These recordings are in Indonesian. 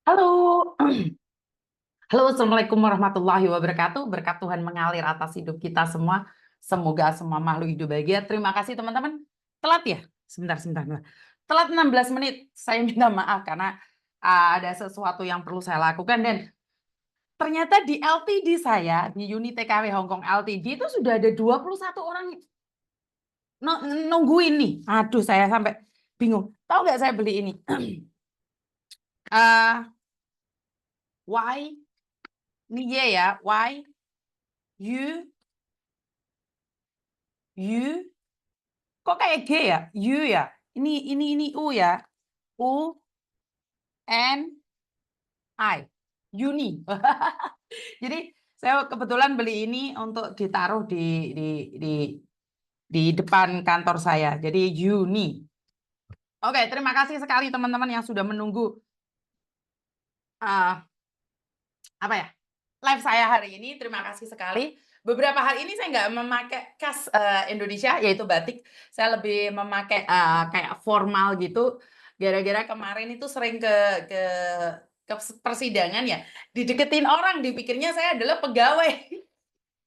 Halo, halo, Assalamualaikum warahmatullahi wabarakatuh. Berkat Tuhan mengalir atas hidup kita semua. Semoga semua makhluk hidup bahagia. Terima kasih teman-teman. Telat ya? Sebentar. Telat 16 menit. Saya minta maaf karena ada sesuatu yang perlu saya lakukan. Dan ternyata di LTD saya, di unit TKW Hongkong LTD itu sudah ada 21 orang nungguin nih. Aduh, saya sampai bingung. Tahu nggak saya beli ini? Eh, why? Ini Y ya. Why? You? You? Kok kayak G ya? U ya? Ini U ya? U N I. Uni. Jadi saya kebetulan beli ini untuk ditaruh di di depan kantor saya. Jadi Uni. Oke, terima kasih sekali teman-teman yang sudah menunggu uh, apa ya? Live saya hari ini. Terima kasih sekali. Beberapa hari ini saya nggak memakai khas Indonesia, yaitu batik. Saya lebih memakai kayak formal gitu. Gara-gara kemarin itu sering ke ke persidangan ya, dideketin orang, dipikirnya saya adalah pegawai.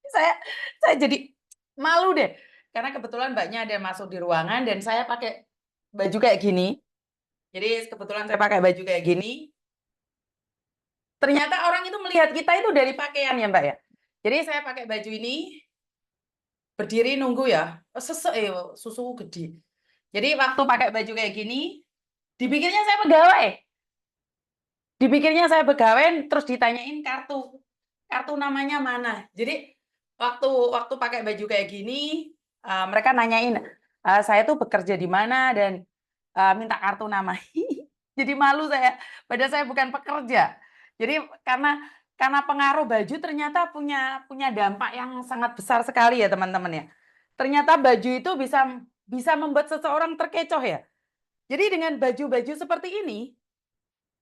Saya saya jadi malu deh. Karena kebetulan mbaknya ada masuk di ruangan dan saya pakai baju kayak gini. Jadi kebetulan saya pakai baju kayak gini. Ternyata orang itu melihat kita itu dari pakaian ya, Mbak ya. Jadi saya pakai baju ini, berdiri nunggu ya. Susu gede. Jadi waktu pakai baju kayak gini, dipikirnya saya pegawai. Dipikirnya saya pegawai, terus ditanyain kartu. Kartu namanya mana? Jadi waktu waktu pakai baju kayak gini, mereka nanyain, saya tuh bekerja di mana dan minta kartu nama. Jadi malu saya, padahal saya bukan pekerja. Jadi karena pengaruh baju ternyata punya punya dampak yang sangat besar sekali ya teman-teman ya. Ternyata baju itu bisa bisa membuat seseorang terkecoh ya. Jadi dengan baju-baju seperti ini,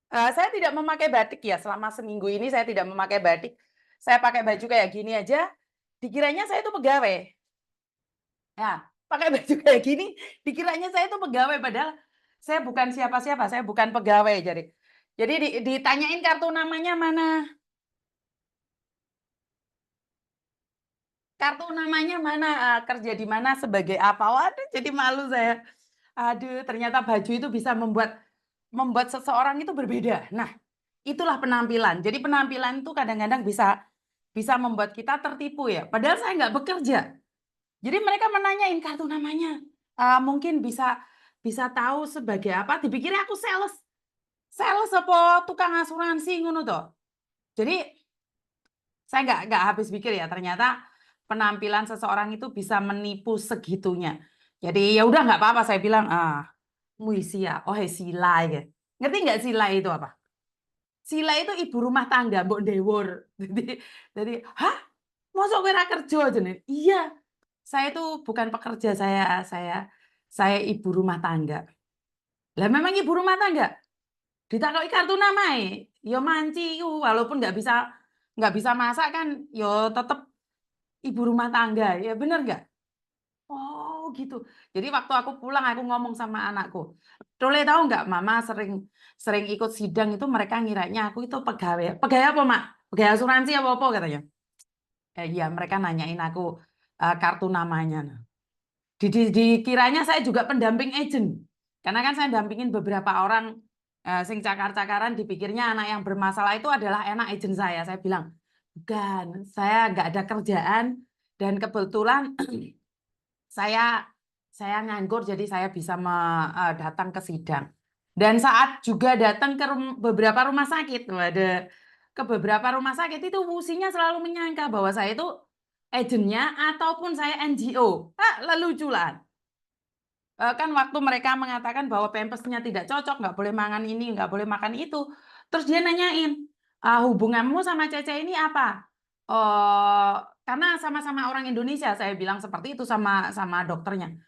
saya tidak memakai batik ya, selama seminggu ini saya tidak memakai batik. Saya pakai baju kayak gini aja, dikiranya saya itu pegawai. Ya, pakai baju kayak gini, dikiranya saya itu pegawai, padahal saya bukan siapa-siapa, saya bukan pegawai. Jadi ditanyain kartu namanya mana, kartu namanya mana, kerja di mana, sebagai apa. Waduh, jadi malu saya. Aduh, ternyata baju itu bisa membuat membuat seseorang itu berbeda. Nah, itulah penampilan. Jadi penampilan itu kadang-kadang bisa bisa membuat kita tertipu ya. Padahal saya nggak bekerja. Jadi mereka menanyain kartu namanya. Mungkin bisa bisa tahu sebagai apa. Dipikirnya aku sales. Sales apa tukang asuransi ngono toh. Jadi saya nggak habis pikir ya. Ternyata penampilan seseorang itu bisa menipu segitunya. Jadi ya udah nggak apa-apa saya bilang muisi ya. Oh silai ya. Ngerti nggak silai itu apa? Sila itu ibu rumah tangga, Mbok Dewur. Jadi, hah? Mosok kowe ra kerja jenenge? Iya. Saya itu bukan pekerja, saya ibu rumah tangga. Lah memang ibu rumah tangga. Ditakoki kartu namae, ya manci iku walaupun nggak bisa masak kan, ya tetep ibu rumah tangga. Ya bener nggak? Oh gitu. Jadi waktu aku pulang aku ngomong sama anakku, Dole tahu nggak Mama sering sering ikut sidang itu mereka ngiranya aku itu pegawai. Pegawai apa Mak? Pegawai asuransi apa katanya. Iya mereka nanyain aku kartu namanya. Nah, dikiranya saya juga pendamping agent. Karena kan saya dampingin beberapa orang sing cakar-cakaran dipikirnya anak yang bermasalah itu adalah anak agent saya. Saya bilang, bukan, saya nggak ada kerjaan dan kebetulan saya saya nganggur jadi saya bisa datang ke sidang. Dan saat juga datang ke beberapa rumah sakit, ada ke beberapa rumah sakit itu fusinya selalu menyangka bahwa saya itu agennya ataupun saya NGO. Leluculan. Kan waktu mereka mengatakan bahwa pempesnya tidak cocok, nggak boleh makan ini, nggak boleh makan itu. Terus dia nanyain, hubunganmu sama Cece ini apa? Oh, karena sama-sama orang Indonesia, saya bilang seperti itu sama sama dokternya.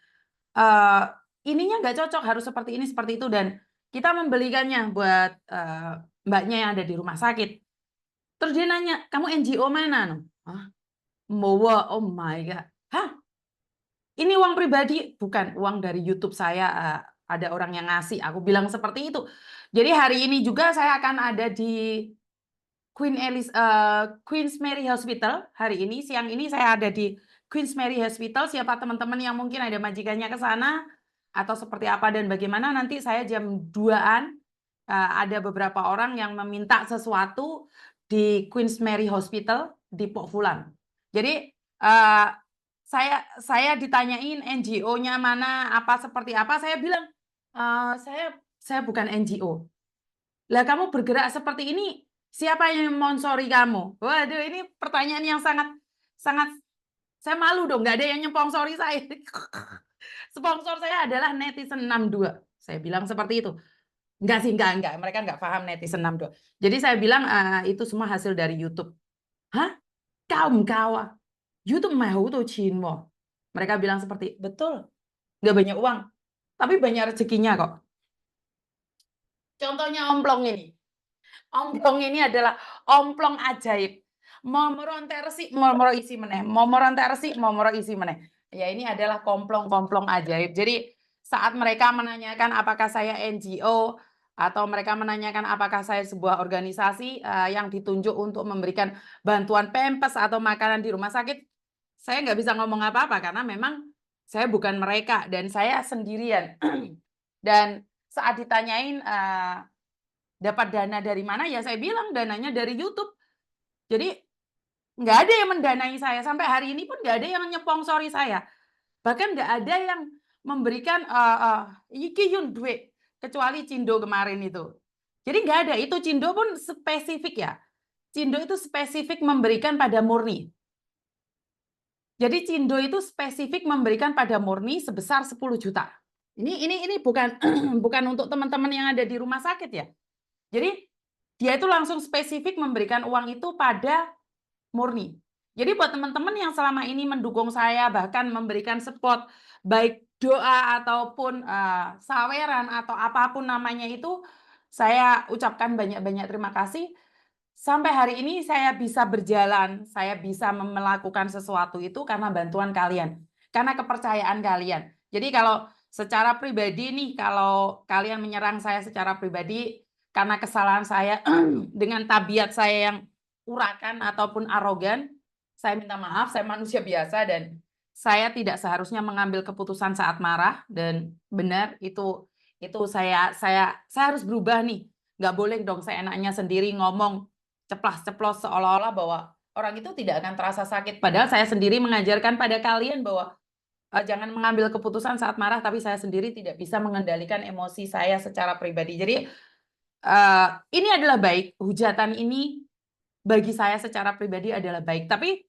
Eh, ininya nggak cocok, harus seperti itu dan kita membelikannya buat mbaknya yang ada di rumah sakit. Terus dia nanya, kamu NGO mana? Hah? Mowa, oh my God. Hah? Ini uang pribadi, bukan uang dari YouTube saya. Ada orang yang ngasih. Aku bilang seperti itu. Jadi hari ini juga saya akan ada di Queen's Mary Hospital hari ini. Siang ini saya ada di Queen's Mary Hospital. Siapa teman-teman yang mungkin ada majikannya ke sana atau seperti apa dan bagaimana, nanti saya jam 2-an ada beberapa orang yang meminta sesuatu di Queen's Mary Hospital di Pok Fulam. Jadi saya ditanyain NGO-nya mana, apa seperti apa, saya bilang saya bukan NGO. Lah kamu bergerak seperti ini, siapa yang sponsori kamu? Waduh, ini pertanyaan yang sangat sangat saya malu dong, nggak ada yang nyponsori saya. Sponsor saya adalah netizen 62. Saya bilang seperti itu. Enggak sih, enggak. Mereka enggak paham netizen 62. Jadi saya bilang itu semua hasil dari YouTube. Hah? Kaum. YouTube mau tuh Chinmo. Mereka bilang seperti, betul. Nggak banyak uang, tapi banyak rezekinya kok. Contohnya omplong ini. Omplong ini adalah omplong ajaib. Momoron tersi, momoro isi meneh. Momoron tersi, momoro isi meneh. Ya, ini adalah komplong-komplong ajaib. Jadi saat mereka menanyakan apakah saya NGO atau mereka menanyakan apakah saya sebuah organisasi yang ditunjuk untuk memberikan bantuan pempes atau makanan di rumah sakit, saya nggak bisa ngomong apa-apa karena memang saya bukan mereka dan saya sendirian. Dan saat ditanyain dapat dana dari mana, ya saya bilang dananya dari YouTube. Jadi nggak ada yang mendanai saya sampai hari ini pun, nggak ada yang nyponsori saya, bahkan nggak ada yang memberikan iki yun duit kecuali Cindo kemarin itu. Jadi nggak ada, itu Cindo pun spesifik ya. Cindo itu spesifik memberikan pada murni. Jadi Cindo itu spesifik memberikan pada murni sebesar 10 juta. Ini bukan bukan untuk teman-teman yang ada di rumah sakit ya. Jadi dia itu langsung spesifik memberikan uang itu pada murni. Jadi buat teman-teman yang selama ini mendukung saya, bahkan memberikan support, baik doa ataupun saweran atau apapun namanya itu, saya ucapkan banyak-banyak terima kasih. Sampai hari ini saya bisa berjalan, saya bisa melakukan sesuatu itu karena bantuan kalian, karena kepercayaan kalian. Jadi kalau secara pribadi nih, kalau kalian menyerang saya secara pribadi karena kesalahan saya dengan tabiat saya yang urakan ataupun arogan, saya minta maaf, saya manusia biasa dan saya tidak seharusnya mengambil keputusan saat marah, dan benar itu saya harus berubah nih. Nggak boleh dong saya enaknya sendiri ngomong ceplas-ceplos seolah-olah bahwa orang itu tidak akan terasa sakit. Padahal saya sendiri mengajarkan pada kalian bahwa jangan mengambil keputusan saat marah, tapi saya sendiri tidak bisa mengendalikan emosi saya secara pribadi. Jadi ini adalah baik, hujatan ini bagi saya secara pribadi adalah baik. Tapi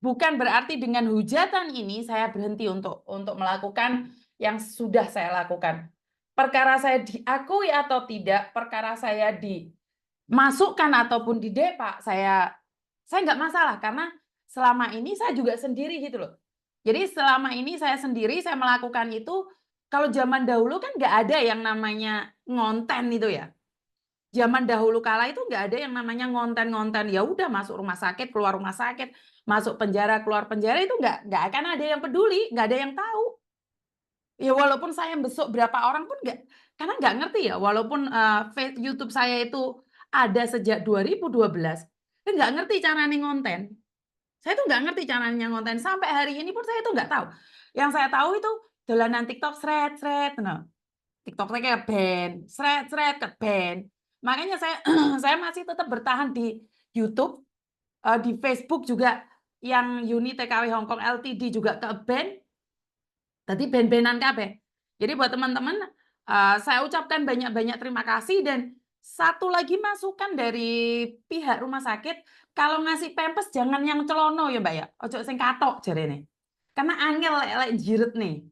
bukan berarti dengan hujatan ini saya berhenti untuk melakukan yang sudah saya lakukan. Perkara saya diakui atau tidak, perkara saya dimasukkan ataupun didepak, saya nggak masalah karena selama ini saya juga sendiri gitu loh. Jadi selama ini saya sendiri, saya melakukan itu. Kalau zaman dahulu kan nggak ada yang namanya ngonten itu ya. Zaman dahulu kala itu nggak ada yang namanya ngonten-ngonten. Ya udah, masuk rumah sakit, keluar rumah sakit, masuk penjara, keluar penjara, itu nggak akan ada yang peduli, nggak ada yang tahu. Ya walaupun saya besok berapa orang pun nggak, karena nggak ngerti ya. Walaupun YouTube saya itu ada sejak 2012, saya nggak ngerti caranya ngonten. Saya tuh nggak ngerti caranya ngonten. Sampai hari ini pun saya tuh nggak tahu. Yang saya tahu itu dolanan TikTok sret, nah. TikTok-nya kayak ban, sret ke ban. Makanya saya saya masih tetap bertahan di YouTube, di Facebook juga yang Uni TKW Hong Kong Ltd juga ke ban. Tadi ban-banan kabeh. Jadi buat teman-teman, saya ucapkan banyak-banyak terima kasih, dan satu lagi masukan dari pihak rumah sakit, kalau ngasih pempes jangan yang celono ya Mbak ya, ojo sing katok jarene. Karena angel lek jiret nih.